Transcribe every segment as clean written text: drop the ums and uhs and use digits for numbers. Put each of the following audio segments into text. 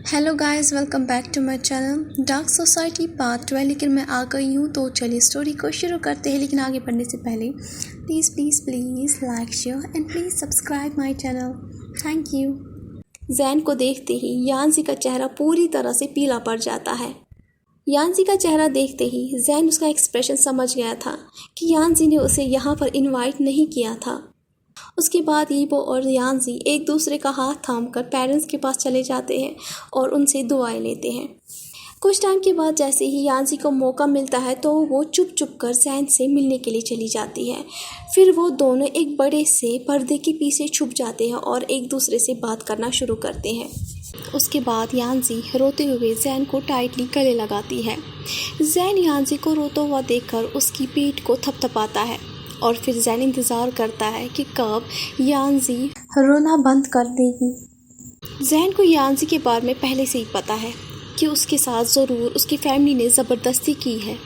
Hello guys, welcome back to my channel dark society part 12। लेकिन मैं आ गई हूँ तो चलिए स्टोरी को शुरू करते हैं। लेकिन आगे बढ़ने से पहले please like share and please subscribe my channel. Thank you. Jain को देखते ही यानजी का चेहरा पूरी तरह से पीला पड़ जाता है। यानजी का चेहरा देखते ही जैन उसका एक्सप्रेशन समझ गया था कि यानजी ने उसे यहाँ पर इनवाइट नहीं किया था। उसके बाद ईबो और यानजी एक दूसरे का हाथ थामकर पेरेंट्स के पास चले जाते हैं और उनसे दुआएं लेते हैं। कुछ टाइम के बाद जैसे ही यानजी को मौका मिलता है तो वो चुप कर जैन से मिलने के लिए चली जाती है। फिर वो दोनों एक बड़े से पर्दे के पीछे छुप जाते हैं और एक दूसरे से बात करना शुरू करते हैं। उसके बाद यानजी रोते हुए जैन को टाइटली गले लगाती है। जैन यानजी को रोता हुआ देखकर उसकी पीठ को थपथपाता है और फिर जैन इंतज़ार करता है कि कब यानजी रोना बंद कर देगी। जैन को यानजी के बारे में पहले से ही पता है कि उसके साथ ज़रूर उसकी फैमिली ने ज़बरदस्ती की है।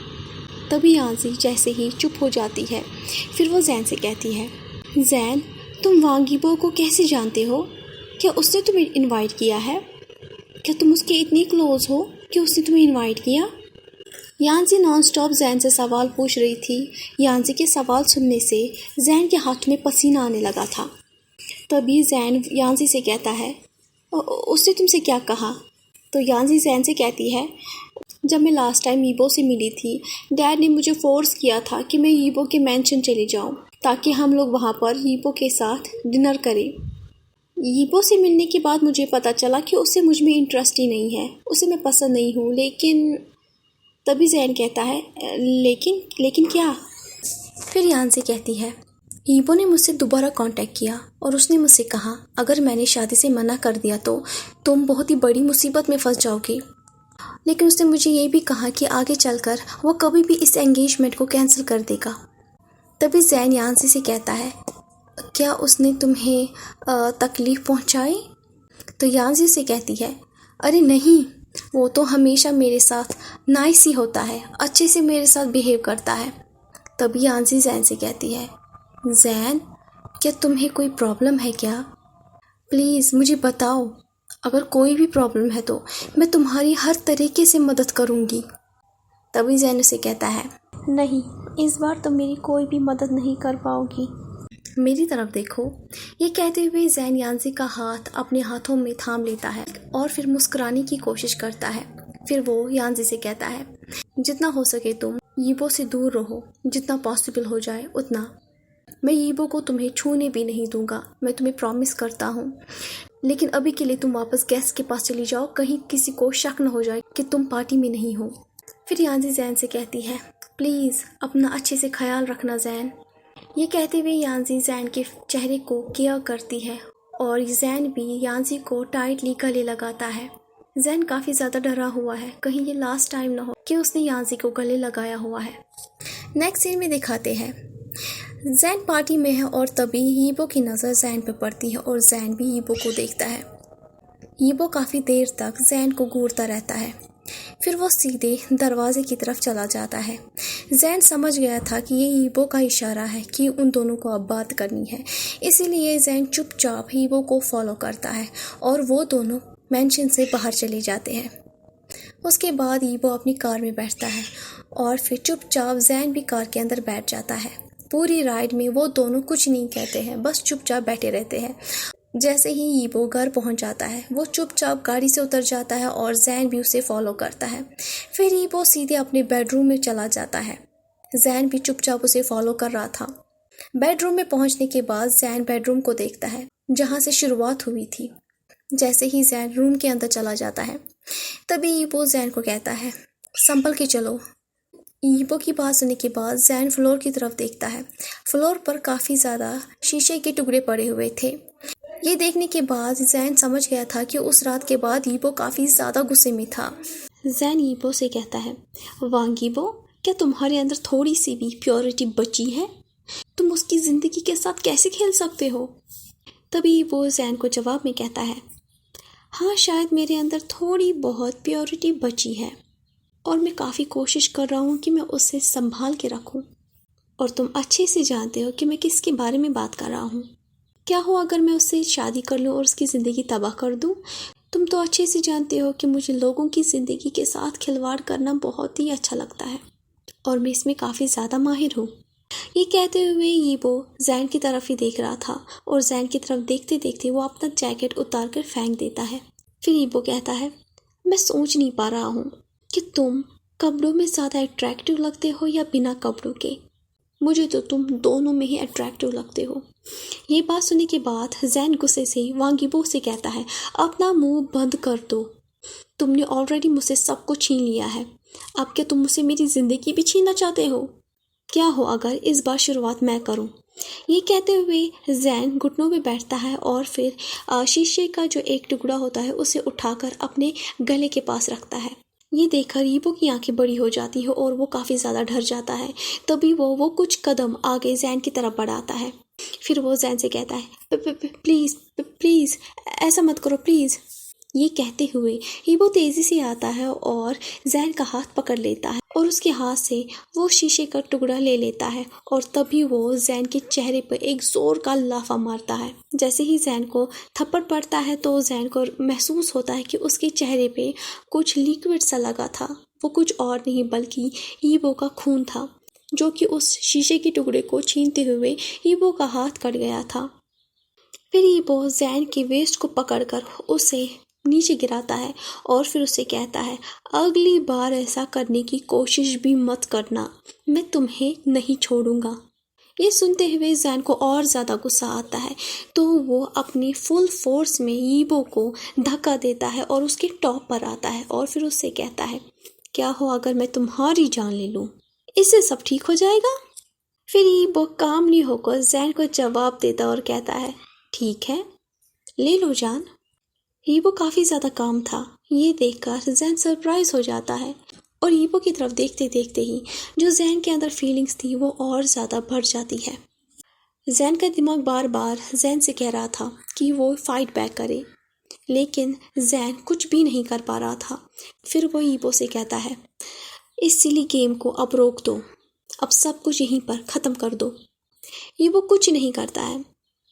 तभी यानजी जैसे ही चुप हो जाती है, फिर वो जैन से कहती है, जैन तुम वांग यीबो को कैसे जानते हो? क्या उसने तुम्हें इनवाइट किया है? क्या तुम उसके इतनी क्लोज हो कि उसने तुम्हें इनवाइट किया? यानजी नॉन स्टॉप जैन से सवाल पूछ रही थी। यानजी के सवाल सुनने से जैन के हाथ में पसीना आने लगा था। तभी जैन यानजी से कहता है, उसने तुमसे क्या कहा? तो यानजी जैन से कहती है, जब मैं लास्ट टाइम ईबो से मिली थी, डैड ने मुझे फोर्स किया था कि मैं ईबो के मैंशन चले जाऊं ताकि हम लोग वहां पर ईबो के साथ डिनर करें। ईबो से मिलने के बाद मुझे पता चला कि उसे मुझ में इंटरेस्ट ही नहीं है, उसे मैं पसंद नहीं हूँ। लेकिन तभी जैन कहता है, लेकिन क्या? फिर यानजी कहती है, ईबो ने मुझसे दोबारा कांटेक्ट किया और उसने मुझसे कहा अगर मैंने शादी से मना कर दिया तो तुम बहुत ही बड़ी मुसीबत में फंस जाओगे। लेकिन उसने मुझे ये भी कहा कि आगे चलकर वो कभी भी इस एंगेजमेंट को कैंसिल कर देगा। तभी जैन यानजी से कहता है, क्या उसने तुम्हें तकलीफ़ पहुंचाई? तो यानजी से कहती है, अरे नहीं, वो तो हमेशा मेरे साथ नाइस ही होता है, अच्छे से मेरे साथ बिहेव करता है। तभी यानजी जैन से कहती है, जैन क्या तुम्हें कोई प्रॉब्लम है क्या? प्लीज़ मुझे बताओ, अगर कोई भी प्रॉब्लम है तो मैं तुम्हारी हर तरीके से मदद करूँगी। तभी जैन उसे कहता है, नहीं, इस बार तुम मेरी कोई भी मदद नहीं कर पाओगी, मेरी तरफ देखो। ये कहते हुए जैन यानजी का हाथ अपने हाथों में थाम लेता है और फिर मुस्कुराने की कोशिश करता है। फिर वो यानजी से कहता है, जितना हो सके तुम ईबो से दूर रहो, जितना पॉसिबल हो जाए उतना। मैं ईबो को तुम्हें छूने भी नहीं दूंगा, मैं तुम्हें प्रॉमिस करता हूँ। लेकिन अभी के लिए तुम वापस गेस्ट के पास चली जाओ, कहीं किसी को शक न हो जाए कि तुम पार्टी में नहीं हो। फिर यानजी जैन से कहती है, प्लीज़ अपना अच्छे से ख्याल रखना जैन। ये कहते हुए यानजी जैन के चेहरे को केयर करती है और जैन भी यानजी को टाइटली गले लगाता है। जैन काफ़ी ज़्यादा डरा हुआ है, कहीं ये लास्ट टाइम ना हो कि उसने यानजी को गले लगाया हुआ है। नेक्स्ट सीन में दिखाते हैं, जैन पार्टी में है और तभी ईबो की नज़र जैन पर पड़ती है और जैन भी ईबो को देखता है। ईबो काफ़ी देर तक जैन को घूरता रहता है, फिर वो सीधे दरवाजे की तरफ चला जाता है। जैन समझ गया था कि ये ईबो का इशारा है कि उन दोनों को अब बात करनी है, इसीलिए जैन चुपचाप ईबो को फॉलो करता है और वो दोनों मेंशन से बाहर चले जाते हैं। उसके बाद ईबो अपनी कार में बैठता है और फिर चुपचाप जैन भी कार के अंदर बैठ जाता है। पूरी राइड में वो दोनों कुछ नहीं कहते हैं, बस चुपचाप बैठे रहते हैं। जैसे ही ईबो घर पहुंच जाता है, वो चुपचाप गाड़ी से उतर जाता है और जैन भी उसे फॉलो करता है। फिर ईबो सीधे अपने बेडरूम में चला जाता है। जैन भी चुपचाप उसे फॉलो कर रहा था। बेडरूम में पहुंचने के बाद जैन बेडरूम को देखता है जहां से शुरुआत हुई थी। जैसे ही जैन रूम के अंदर चला जाता है, तभी ईबो जैन को कहता है, संभल के चलो। ईबो की बात सुनने के बाद जैन फ्लोर की तरफ देखता है। फ्लोर पर काफ़ी ज़्यादा शीशे के टुकड़े पड़े हुए थे। ये देखने के बाद जैन समझ गया था कि उस रात के बाद ईबो काफ़ी ज़्यादा गुस्से में था। जैन ईबो से कहता है, वांग ईबो, क्या तुम्हारे अंदर थोड़ी सी भी प्योरिटी बची है? तुम उसकी ज़िंदगी के साथ कैसे खेल सकते हो? तभी ईबो जैन को जवाब में कहता है, हाँ, शायद मेरे अंदर थोड़ी बहुत प्योरिटी बची है और मैं काफ़ी कोशिश कर रहा हूँ कि मैं उसे संभाल के रखूँ। और तुम अच्छे से जानते हो कि मैं किसके बारे में बात कर रहा हूँ। क्या हो अगर मैं उससे शादी कर लूँ और उसकी ज़िंदगी तबाह कर दूँ? तुम तो अच्छे से जानते हो कि मुझे लोगों की ज़िंदगी के साथ खिलवाड़ करना बहुत ही अच्छा लगता है और मैं इसमें काफ़ी ज़्यादा माहिर हूँ। ये कहते हुए यीबो जैन की तरफ ही देख रहा था और जैन की तरफ देखते देखते वो अपना जैकेट उतार कर फेंक देता है। फिर यीबो कहता है, मैं सोच नहीं पा रहा हूँ कि तुम कपड़ों में ज़्यादा अट्रैक्टिव लगते हो या बिना कपड़ों के। मुझे तो तुम दोनों में ही अट्रैक्टिव लगते हो। ये बात सुनने के बाद जैन गुस्से से वांगीबो से कहता है, अपना मुंह बंद कर दो। तुमने ऑलरेडी मुझसे सब कुछ छीन लिया है। अब क्या तुम मुझसे मेरी ज़िंदगी भी छीनना चाहते हो? क्या हो अगर इस बार शुरुआत मैं करूं? ये कहते हुए जैन घुटनों में बैठता है और फिर शीशे का जो एक टुकड़ा होता है उसे उठाकर अपने गले के पास रखता है। ये देखकर यीबो की आंखें बड़ी हो जाती है और वो काफ़ी ज़्यादा डर जाता है। तभी वो कुछ कदम आगे जैन की तरफ बढ़ाता है। फिर वो जैन से कहता है, प्लीज़ प्लीज़ ऐसा मत करो प्लीज़। ये कहते हुए यीबो तेज़ी से आता है और जैन का हाथ पकड़ लेता है और उसके हाथ से वो शीशे का टुकड़ा ले लेता है और तभी वो जैन के चेहरे पर एक जोर का लाफा मारता है। जैसे ही जैन को थप्पड़ पड़ता है तो जैन को महसूस होता है कि उसके चेहरे पे कुछ लिक्विड सा लगा था। वो कुछ और नहीं बल्कि यीबो का खून था जो कि उस शीशे के टुकड़े को छीनते हुए यीबो का हाथ कट गया था। फिर यीबो जैन के वेस्ट को पकड़कर उसे नीचे गिराता है और फिर उसे कहता है, अगली बार ऐसा करने की कोशिश भी मत करना, मैं तुम्हें नहीं छोड़ूंगा। ये सुनते हुए जैन को और ज़्यादा गुस्सा आता है तो वो अपनी फुल फोर्स में यीबो को धक्का देता है और उसके टॉप पर आता है और फिर उससे कहता है, क्या हो अगर मैं तुम्हारी जान ले लूँ? इससे सब ठीक हो जाएगा? फिर यीबो कामली होकर जैन को जवाब देता और कहता है, ठीक है, ले लो जान। यीबो काफ़ी ज़्यादा काम था। ये देखकर जैन सरप्राइज हो जाता है और यीबो की तरफ देखते देखते ही जो जैन के अंदर फीलिंग्स थी वो और ज़्यादा बढ़ जाती है। जैन का दिमाग बार बार जैन से कह रहा था कि वो फाइट बैक करे, लेकिन जैन कुछ भी नहीं कर पा रहा था। फिर वो यीबो से कहता है, इस सिली गेम को अब रोक दो, अब सब कुछ यहीं पर ख़त्म कर दो। यीबो कुछ नहीं करता है,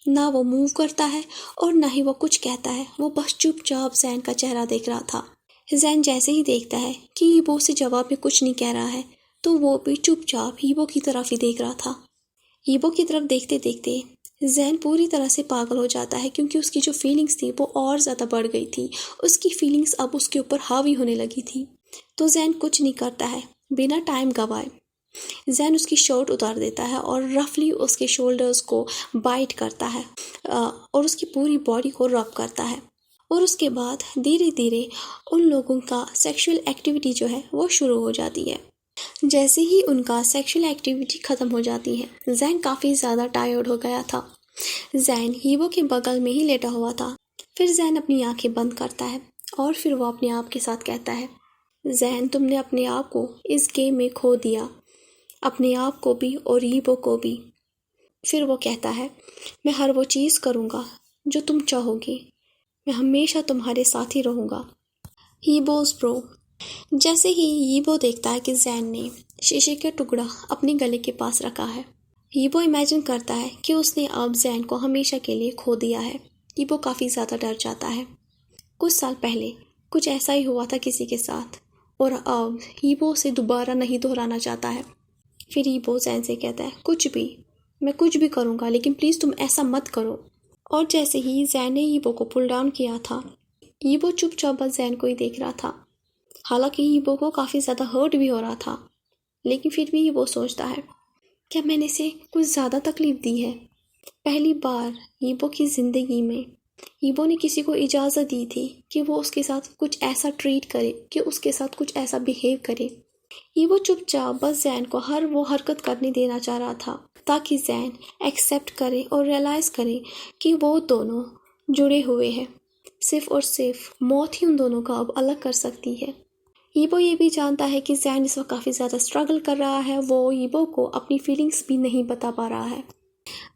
ना वो मूव करता है और ना ही वो कुछ कहता है। वो बस चुपचाप जैन का चेहरा देख रहा था। जैन जैसे ही देखता है कि यीबो से जवाब में कुछ नहीं कह रहा है तो वो भी चुपचाप यीबो की तरफ ही देख रहा था। यीबो की तरफ देखते देखते जैन पूरी तरह से पागल हो जाता है क्योंकि उसकी जो फीलिंग्स थी वो और ज़्यादा बढ़ गई थी। उसकी फीलिंग्स अब उसके ऊपर हावी होने लगी थी। तो जैन कुछ नहीं करता है, बिना टाइम गवाए जैन उसकी शर्ट उतार देता है और रफली उसके शोल्डर्स को बाइट करता है और उसकी पूरी बॉडी को रब करता है और उसके बाद धीरे धीरे उन लोगों का सेक्सुअल एक्टिविटी जो है वो शुरू हो जाती है। जैसे ही उनका सेक्सुअल एक्टिविटी ख़त्म हो जाती है जैन काफ़ी ज़्यादा टायर्ड हो गया था। जैन यीबो के बगल में ही लेटा हुआ था। फिर जैन अपनी आंखें बंद करता है और फिर वो अपने आप के साथ कहता है, जैन तुमने अपने आप को इस गेम में खो दिया, अपने आप को भी और यीबो को भी। फिर वो कहता है, मैं हर वो चीज़ करूँगा जो तुम चाहोगी, मैं हमेशा तुम्हारे साथ ही रहूँगा। यीबोस ब्रो। जैसे ही यीबो देखता है कि जैन ने शीशे का टुकड़ा अपने गले के पास रखा है, यीबो इमेजिन करता है कि उसने अब जैन को हमेशा के लिए खो दिया है। यीबो काफ़ी ज़्यादा डर जाता है। कुछ साल पहले कुछ ऐसा ही हुआ था किसी के साथ और अब यीबो उसे दोबारा नहीं दोहराना चाहता है। फिर यीबो जैन से कहता है, कुछ भी, मैं कुछ भी करूँगा लेकिन प्लीज़ तुम ऐसा मत करो। और जैसे ही जैन ने यीबो को पुल डाउन किया था, यीबो चुपचाप बस जैन को ही देख रहा था। हालांकि यीबो को काफ़ी ज़्यादा हर्ट भी हो रहा था, लेकिन फिर भी यीबो सोचता है, क्या मैंने इसे कुछ ज़्यादा तकलीफ़ दी है? पहली बार यीबो की ज़िंदगी में यीबो ने किसी को इजाज़त दी थी कि वो उसके साथ कुछ ऐसा ट्रीट करे, कि उसके साथ कुछ ऐसा बिहेव करे। यीबो चुपचाप बस जैन को हर वो हरकत करने देना चाह रहा था ताकि जैन एक्सेप्ट करे और रियलाइज़ करे कि वो दोनों जुड़े हुए हैं। सिर्फ और सिर्फ मौत ही उन दोनों को अब अलग कर सकती है। यीबो ये भी जानता है कि जैन इस वक्त काफ़ी ज़्यादा स्ट्रगल कर रहा है। वो यीबो को अपनी फीलिंग्स भी नहीं बता पा रहा है।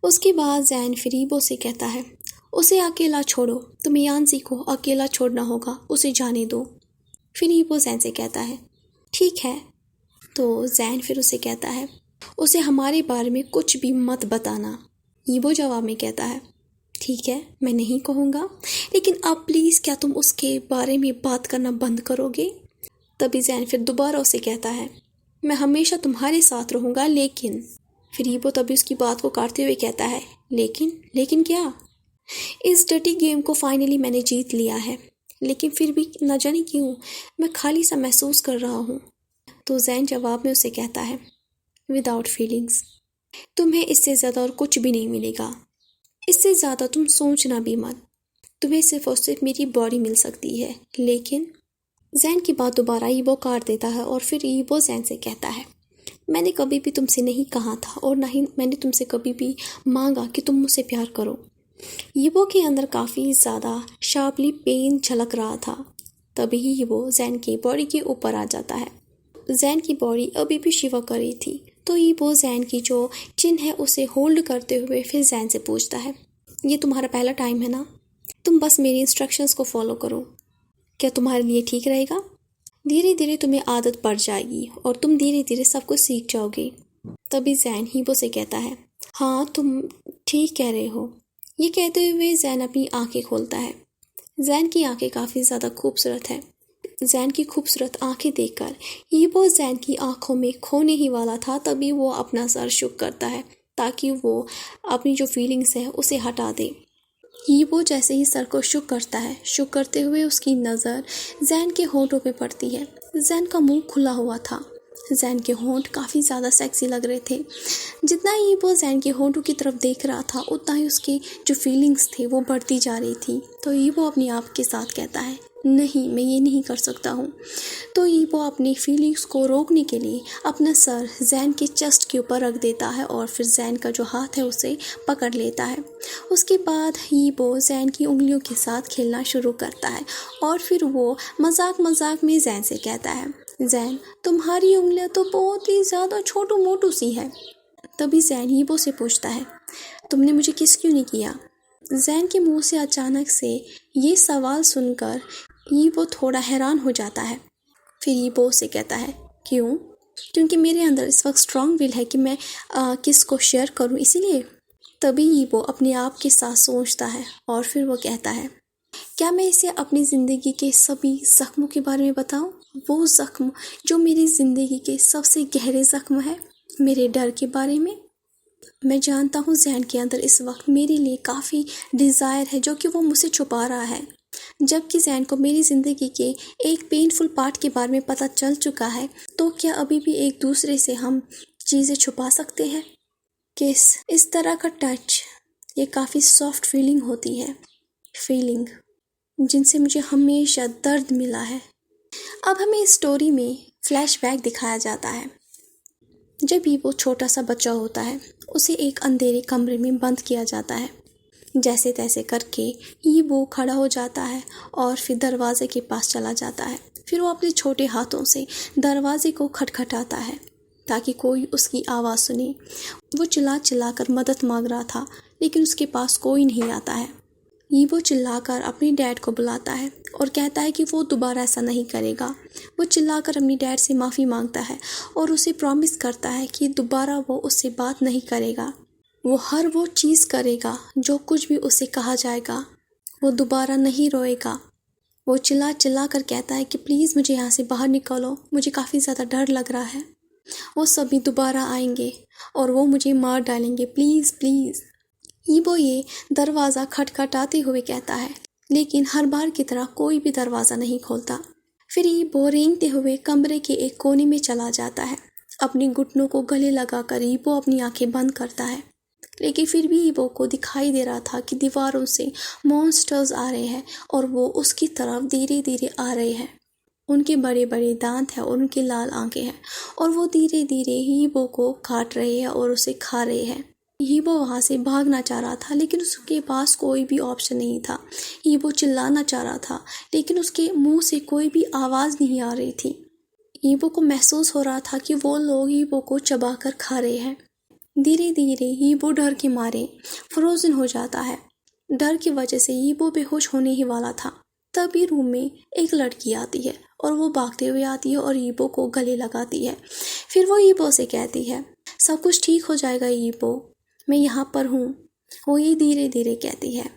उसके बाद जैन फिर यीबो से कहता है, उसे अकेला छोड़ो, तुम्हें यान्सी को अकेला छोड़ना होगा, उसे जाने दो। फिर यीबो जैन से कहता है, ठीक है। तो जैन फिर उसे कहता है, उसे हमारे बारे में कुछ भी मत बताना। यीबो जवाब में कहता है, ठीक है, मैं नहीं कहूँगा, लेकिन अब प्लीज़ क्या तुम उसके बारे में बात करना बंद करोगे? तभी जैन फिर दोबारा उसे कहता है, मैं हमेशा तुम्हारे साथ रहूँगा, लेकिन फिर ईबो तभी उसकी बात को काटते हुए कहता है, लेकिन क्या? इस डर्टी गेम को फाइनली मैंने जीत लिया है, लेकिन फिर भी न जाने क्यों मैं खाली सा महसूस कर रहा हूँ। तो जैन जवाब में उसे कहता है, विदाउट फीलिंग्स, तुम्हें इससे ज़्यादा और कुछ भी नहीं मिलेगा। इससे ज़्यादा तुम सोचना भी मत। तुम्हें सिर्फ और सिर्फ मेरी बॉडी मिल सकती है। लेकिन जैन की बात दोबारा ईबो काट देता है और फिर ईबो जैन से कहता है, मैंने कभी भी तुमसे नहीं कहा था और ना ही मैंने तुमसे कभी भी मांगा कि तुम मुझसे प्यार करो। ईबो के अंदर काफ़ी ज़्यादा शार्पली पेन झलक रहा था। तभी ईबो जैन की बॉडी के ऊपर आ जाता है। जैन की बॉडी अभी भी शिवर कर रही थी, तो ईबो जैन की जो चिन है उसे होल्ड करते हुए फिर जैन से पूछता है, ये तुम्हारा पहला टाइम है ना? तुम बस मेरी इंस्ट्रक्शंस को फॉलो करो। क्या तुम्हारे लिए ठीक रहेगा? धीरे धीरे तुम्हें आदत पड़ जाएगी और तुम धीरे धीरे सब कुछ सीख जाओगे। तभी जैन ईबो से कहता है, हाँ तुम ठीक कह रहे हो। ये कहते हुए जैन अपनी आंखें खोलता है। जैन की आंखें काफ़ी ज़्यादा खूबसूरत है। जैन की खूबसूरत आंखें देखकर ईबो जैन की आंखों में खोने ही वाला था। तभी वो अपना सर शुक करता है ताकि वो अपनी जो फीलिंग्स है उसे हटा दे। ईबो जैसे ही सर को शुक करता है, शुक करते हुए उसकी नज़र जैन के होंठों पे पड़ती है। जैन का मुंह खुला हुआ था। जैन के होंठ काफ़ी ज़्यादा सेक्सी लग रहे थे। जितना ईबो जैन के होंठों की तरफ देख रहा था उतना ही उसकी जो फीलिंग्स थे वो बढ़ती जा रही थी। तो ईबो अपने आप के साथ कहता है, नहीं मैं ये नहीं कर सकता हूँ। तो ईबो अपनी फीलिंग्स को रोकने के लिए अपना सर जैन के चेस्ट के ऊपर रख देता है और फिर जैन का जो हाथ है उसे पकड़ लेता है। उसके बाद ईबो जैन की उंगलियों के साथ खेलना शुरू करता है और फिर वो मजाक मजाक में जैन से कहता है, जैन तुम्हारी उंगलियां तो बहुत ही ज़्यादा छोटू मोटू सी है। तभी जैन ईबो से पूछता है, तुमने मुझे किस क्यों नहीं किया? जैन के मुंह से अचानक से ये सवाल सुनकर ईबो थोड़ा हैरान हो जाता है। फिर ईबो से कहता है, क्यों? क्योंकि मेरे अंदर इस वक्त स्ट्रांग विल है कि मैं किस को शेयर करूं, इसीलिए। तभी ईबो अपने आप के साथ सोचता है और फिर वो कहता है, क्या मैं इसे अपनी ज़िंदगी के सभी ज़ख्मों के बारे में बताऊं? वो ज़ख्म जो मेरी ज़िंदगी के सबसे गहरे ज़ख्म है, मेरे डर के बारे में। मैं जानता हूँ जैन के अंदर इस वक्त मेरे लिए काफ़ी डिज़ायर है जो कि वो मुझसे छुपा रहा है। जबकि जैन को मेरी ज़िंदगी के एक पेनफुल पार्ट के बारे में पता चल चुका है, तो क्या अभी भी एक दूसरे से हम चीज़ें छुपा सकते हैं? किस इस तरह का टच, ये काफ़ी सॉफ्ट फीलिंग होती है, फीलिंग जिनसे मुझे हमेशा दर्द मिला है। अब हमें इस स्टोरी में फ्लैशबैक दिखाया जाता है। जब भी वो छोटा सा बच्चा होता है उसे एक अंधेरे कमरे में बंद किया जाता है। जैसे तैसे करके ईबो खड़ा हो जाता है और फिर दरवाजे के पास चला जाता है। फिर वो अपने छोटे हाथों से दरवाजे को खटखटाता है ताकि कोई उसकी आवाज़ सुने। वो चिल्ला चिल्ला कर मदद मांग रहा था, लेकिन उसके पास कोई नहीं आता है। ईबो चिल्लाकर अपने डैड को बुलाता है और कहता है कि वो दोबारा ऐसा नहीं करेगा। वो चिल्लाकर अपनी डैड से माफ़ी मांगता है और उसे प्रॉमिस करता है कि दोबारा वो उससे बात नहीं करेगा। वो हर वो चीज़ करेगा जो कुछ भी उसे कहा जाएगा। वो दोबारा नहीं रोएगा। वो चिल्ला चिल्ला कर कहता है कि प्लीज़ मुझे यहाँ से बाहर निकालो, मुझे काफ़ी ज़्यादा डर लग रहा है। वो सभी दोबारा आएंगे और वो मुझे मार डालेंगे, प्लीज़ प्लीज़। ईबो ये दरवाज़ा खटखटाते हुए कहता है, लेकिन हर बार की तरह कोई भी दरवाज़ा नहीं खोलता। फिर ईबो रेंगते हुए कमरे के एक कोने में चला जाता है। अपने घुटनों को गले लगाकर ईबो अपनी आंखें बंद करता है, लेकिन फिर भी ईबो को दिखाई दे रहा था कि दीवारों से मॉन्स्टर्स आ रहे हैं और वो उसकी तरफ धीरे धीरे आ रहे हैं। उनके बड़े बड़े दांत हैं और उनकी लाल आंखें हैं और वो धीरे धीरे ईबो को काट रहे हैं और उसे खा रहे हैं। ईबो वहाँ से भागना चाह रहा था, लेकिन उसके पास कोई भी ऑप्शन नहीं था। ईबो चिल्लाना चाह रहा था, लेकिन उसके मुंह से कोई भी आवाज़ नहीं आ रही थी। ईबो को महसूस हो रहा था कि वो लोग ईबो को चबाकर खा रहे हैं। धीरे धीरे ईबो डर के मारे फ्रोजन हो जाता है। डर की वजह से ईबो बेहोश होने ही वाला था। तभी रूम में एक लड़की आती है और वो भागते हुए आती है और ईबो को गले लगाती है। फिर वो ईबो से कहती है, सब कुछ ठीक हो जाएगा ईबो, मैं यहाँ पर हूँ। वो ये धीरे धीरे कहती है।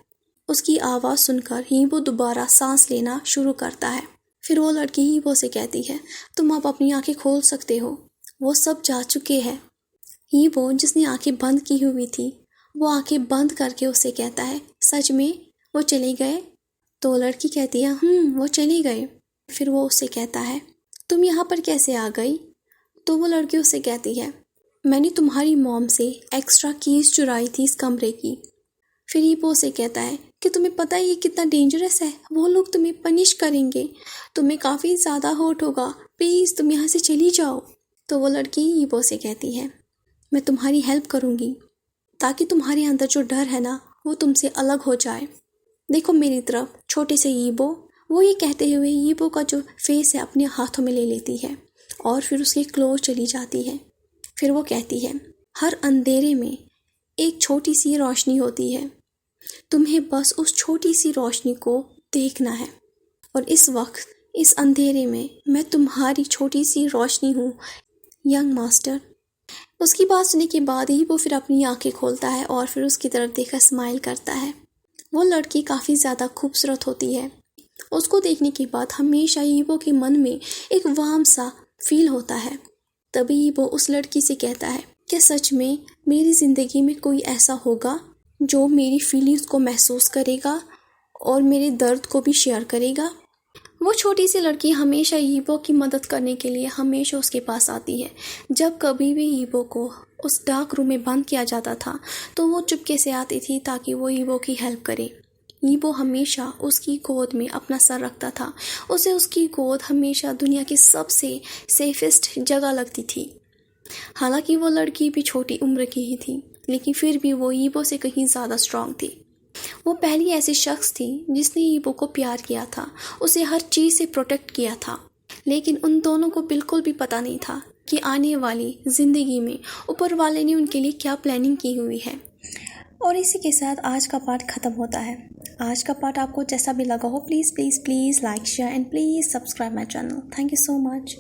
उसकी आवाज़ सुनकर हीबो दोबारा सांस लेना शुरू करता है। फिर वो लड़की हीबो से कहती है, तुम अब अपनी आंखें खोल सकते हो, वो सब जा चुके हैं। हीबो जिसने आंखें बंद की हुई थी, वो आंखें बंद करके उसे कहता है, सच में वो चले गए? तो लड़की कहती है, वो चले गए। फिर वो उससे कहता है, तुम यहाँ पर कैसे आ गई? तो वो लड़की उससे कहती है, मैंने तुम्हारी मॉम से एक्स्ट्रा कीज़ चुराई थी इस कमरे की। फिर हीबो उसे कहता है कि तुम्हें पता है ये कितना डेंजरस है, वो लोग तुम्हें पनिश करेंगे, तुम्हें काफ़ी ज़्यादा हर्ट होगा, प्लीज़ तुम यहाँ से चली जाओ। तो वो लड़की हीबो से कहती है, मैं तुम्हारी हेल्प करूँगी ताकि तुम्हारे अंदर जो डर है ना वो तुमसे अलग हो जाए। देखो मेरी तरफ। छोटे से हीबो वो ये कहते हुए हीबो का जो फेस है अपने हाथों में ले लेती है और फिर उसके क्लोज चली जाती है। फिर वो कहती है, हर अंधेरे में एक छोटी सी रोशनी होती है, तुम्हें बस उस छोटी सी रोशनी को देखना है, और इस वक्त इस अंधेरे में मैं तुम्हारी छोटी सी रोशनी हूँ यंग मास्टर। उसकी बात सुनने के बाद ही वो फिर अपनी आंखें खोलता है और फिर उसकी तरफ देखकर स्माइल करता है। वो लड़की काफ़ी ज़्यादा खूबसूरत होती है। उसको देखने के बाद हमेशा हीबो के मन में एक वार्म सा फील होता है। तभी हीबो उस लड़की से कहता है, क्या सच में मेरी ज़िंदगी में कोई ऐसा होगा जो मेरी फीलिंग्स को महसूस करेगा और मेरे दर्द को भी शेयर करेगा? वो छोटी सी लड़की हमेशा हीबो की मदद करने के लिए हमेशा उसके पास आती है। जब कभी भी हीबो को उस डार्क रूम में बंद किया जाता था तो वो चुपके से आती थी ताकि वो हीबो की हेल्प करे। हीबो हमेशा उसकी गोद में अपना सर रखता था। उसे उसकी गोद हमेशा दुनिया की सबसे सेफेस्ट जगह लगती थी। हालांकि वो लड़की भी छोटी उम्र की ही थी, लेकिन फिर भी वो हीबो से कहीं ज़्यादा स्ट्रांग थी। वो पहली ऐसी शख्स थी जिसने हीबो को प्यार किया था, उसे हर चीज़ से प्रोटेक्ट किया था। लेकिन उन दोनों को बिल्कुल भी पता नहीं था कि आने वाली ज़िंदगी में ऊपर वाले ने उनके लिए क्या प्लानिंग की हुई है। और इसी के साथ आज का पार्ट ख़त्म होता है। आज का पार्ट आपको जैसा भी लगा हो, please please please like share and please subscribe my channel. Thank you so much.